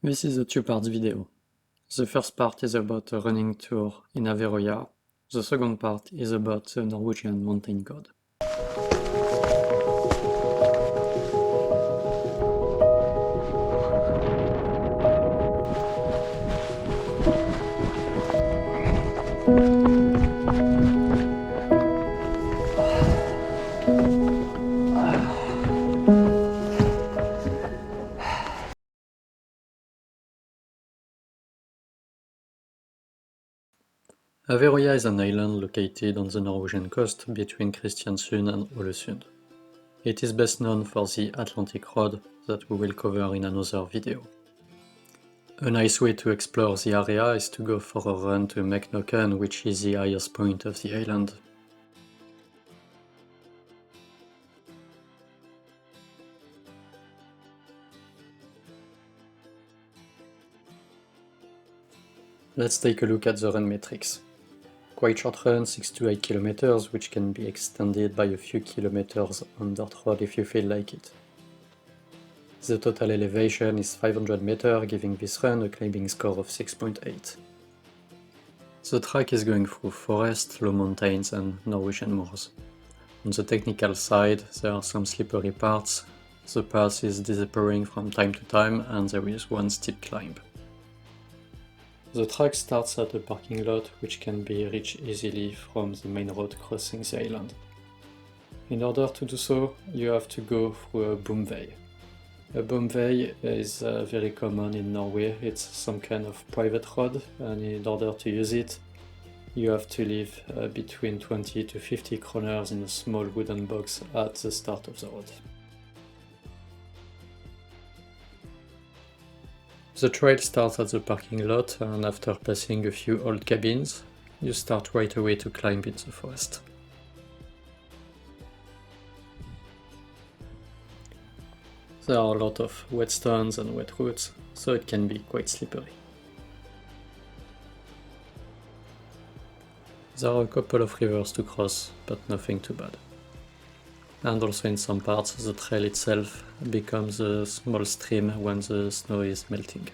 This is a two-part video. The first part is about a running tour in Averoya. The second part is about the Norwegian mountain god. Averoya is an island located on the Norwegian coast between Kristiansund and Ålesund. It is best known for the Atlantic Road that we will cover in another video. A nice way to explore the area is to go for a run to Meknoken, which is the highest point of the island. Let's take a look at the run metrics. Quite short run, 6 to 8 kilometers, which can be extended by a few kilometers on dirt road if you feel like it. The total elevation is 500 meters, giving this run a climbing score of 6.8. The track is going through forest, low mountains and Norwegian moors. On the technical side, there are some slippery parts, the path is disappearing from time to time and there is one steep climb. The track starts at a parking lot which can be reached easily from the main road crossing the island. In order to do so, you have to go through a bomvei. A bomvei is very common in Norway. It's some kind of private road, and in order to use it, you have to leave between 20 to 50 kroners in a small wooden box at the start of the road. The trail starts at the parking lot, and after passing a few old cabins, you start right away to climb in the forest. There are a lot of wet stones and wet roots, so it can be quite slippery. There are a couple of rivers to cross, but nothing too bad. And also in some parts, the trail itself becomes a small stream when the snow is melting.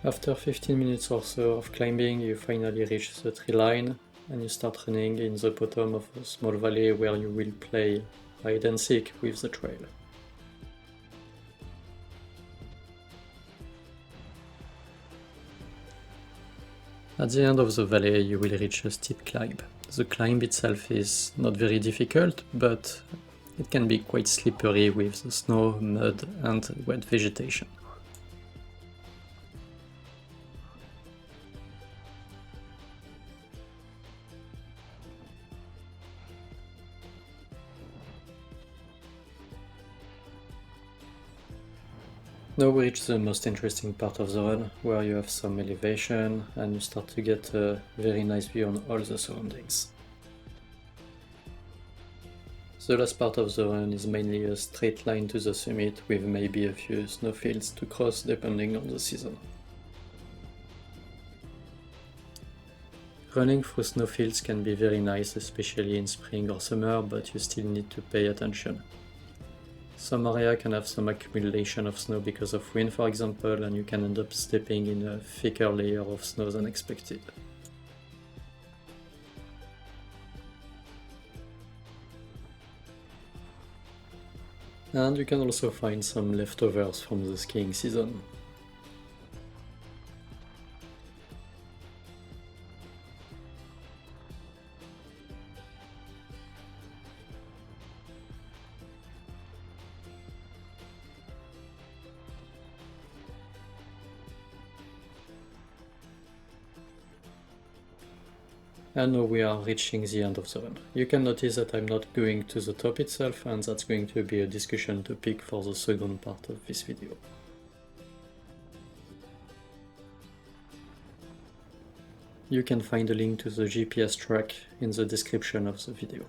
After 15 minutes or so of climbing, you finally reach the tree line and you start running in the bottom of a small valley where you will play hide and seek with the trail. At the end of the valley, you will reach a steep climb. The climb itself is not very difficult, but it can be quite slippery with the snow, mud and wet vegetation. Now we reach the most interesting part of the run, where you have some elevation and you start to get a very nice view on all the surroundings. The last part of the run is mainly a straight line to the summit with maybe a few snowfields to cross depending on the season. Running through snowfields can be very nice, especially in spring or summer, but you still need to pay attention. Some area can have some accumulation of snow because of wind, for example, and you can end up stepping in a thicker layer of snow than expected. And you can also find some leftovers from the skiing season. And now we are reaching the end of the run. You can notice that I'm not going to the top itself, and that's going to be a discussion topic for the second part of this video. You can find a link to the GPS track in the description of the video.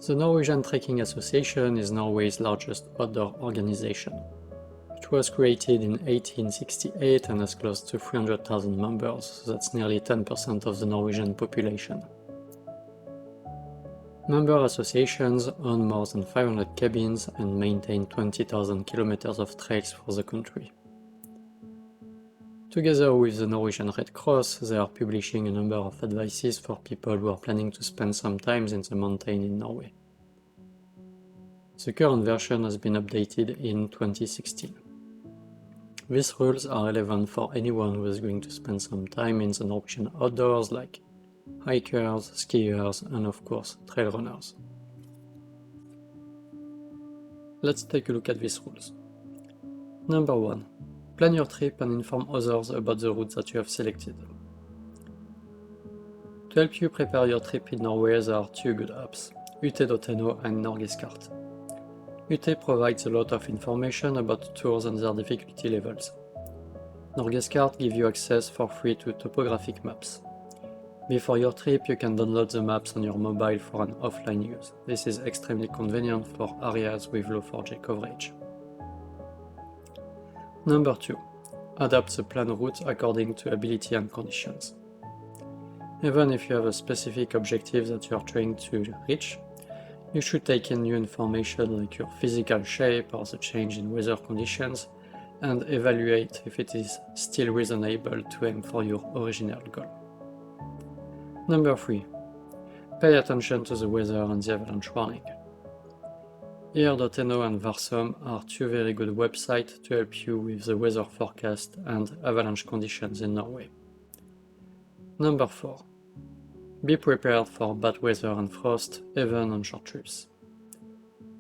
The Norwegian Trekking Association is Norway's largest outdoor organization. It was created in 1868 and has close to 300,000 members, so that's nearly 10% of the Norwegian population. Member associations own more than 500 cabins and maintain 20,000 kilometers of trails for the country. Together with the Norwegian Red Cross, they are publishing a number of advices for people who are planning to spend some time in the mountain in Norway. The current version has been updated in 2016. These rules are relevant for anyone who is going to spend some time in the Norwegian outdoors, like hikers, skiers, and of course, trail runners. Let's take a look at these rules. Number 1. Plan your trip and inform others about the route that you have selected. To help you prepare your trip in Norway, there are two good apps, UT.no and Norgeskart. UT provides a lot of information about tours and their difficulty levels. Norgeskart gives you access for free to topographic maps. Before your trip, you can download the maps on your mobile for an offline use. This is extremely convenient for areas with low 4G coverage. Number 2. Adapt the planned route according to ability and conditions. Even if you have a specific objective that you are trying to reach, you should take in new information like your physical shape or the change in weather conditions and evaluate if it is still reasonable to aim for your original goal. Number 3. Pay attention to the weather and the avalanche warning. Here.no and Varsom are two very good websites to help you with the weather forecast and avalanche conditions in Norway. Number 4. Be prepared for bad weather and frost, even on short trips.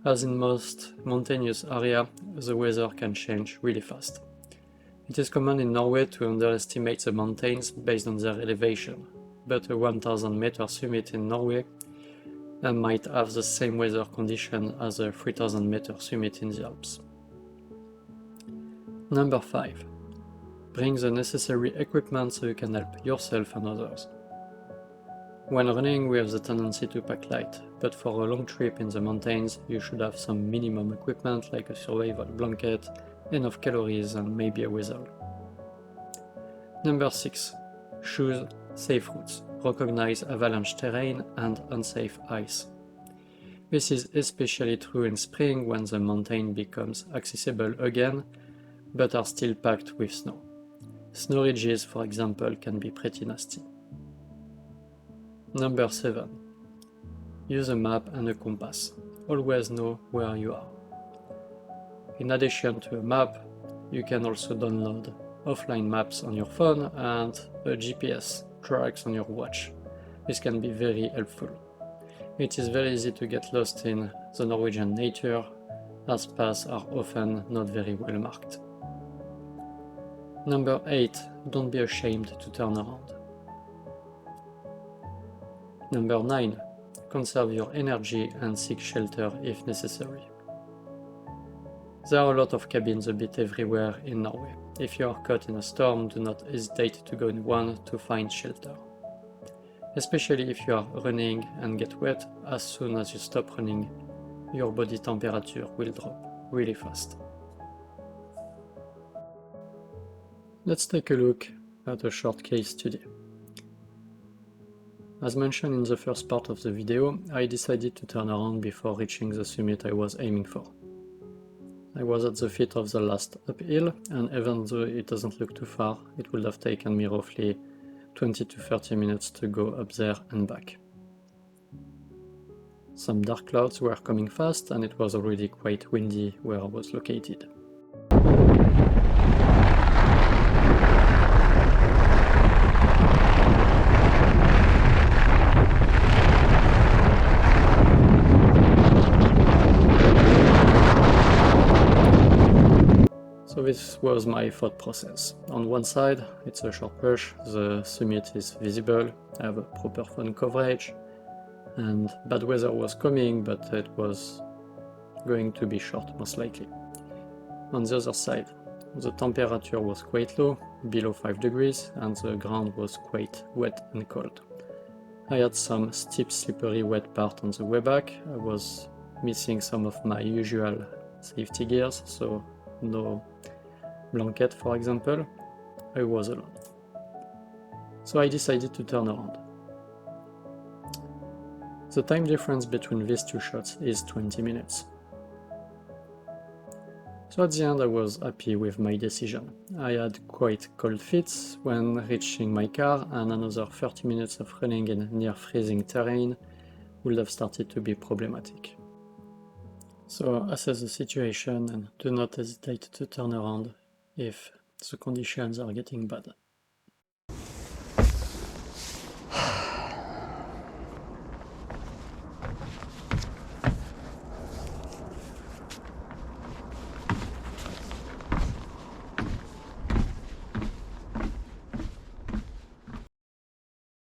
As in most mountainous areas, the weather can change really fast. It is common in Norway to underestimate the mountains based on their elevation, but a 1000-meter summit in Norway might have the same weather condition as a 3000-meter summit in the Alps. Number 5. Bring the necessary equipment so you can help yourself and others. When running, we have the tendency to pack light, but for a long trip in the mountains, you should have some minimum equipment like a survival blanket, enough calories, and maybe a whistle. Number 6. Choose safe routes. Recognize avalanche terrain and unsafe ice. This is especially true in spring when the mountain becomes accessible again, but are still packed with snow. Snow ridges, for example, can be pretty nasty. Number 7. Use a map and a compass. Always know where you are. In addition to a map, you can also download offline maps on your phone and a GPS tracks on your watch. This can be very helpful. It is very easy to get lost in the Norwegian nature, as paths are often not very well marked. Number 8. Don't be ashamed to turn around. Number 9. Conserve your energy and seek shelter if necessary. There are a lot of cabins a bit everywhere in Norway. If you are caught in a storm, do not hesitate to go in one to find shelter. Especially if you are running and get wet, as soon as you stop running, your body temperature will drop really fast. Let's take a look at a short case study. As mentioned in the first part of the video, I decided to turn around before reaching the summit I was aiming for. I was at the feet of the last uphill, and even though it doesn't look too far, it would have taken me roughly 20 to 30 minutes to go up there and back. Some dark clouds were coming fast, and it was already quite windy where I was located. So this was my thought process. On one side, it's a short push, the summit is visible, I have a proper phone coverage, and bad weather was coming, but it was going to be short most likely. On the other side, the temperature was quite low, below 5 degrees, and the ground was quite wet and cold. I had some steep, slippery, wet part on the way back. I was missing some of my usual safety gears, so no blanket, for example. I was alone. So I decided to turn around. The time difference between these two shots is 20 minutes. So at the end I was happy with my decision. I had quite cold feet when reaching my car, and another 30 minutes of running in near freezing terrain would have started to be problematic. So assess the situation and do not hesitate to turn around if the conditions are getting bad.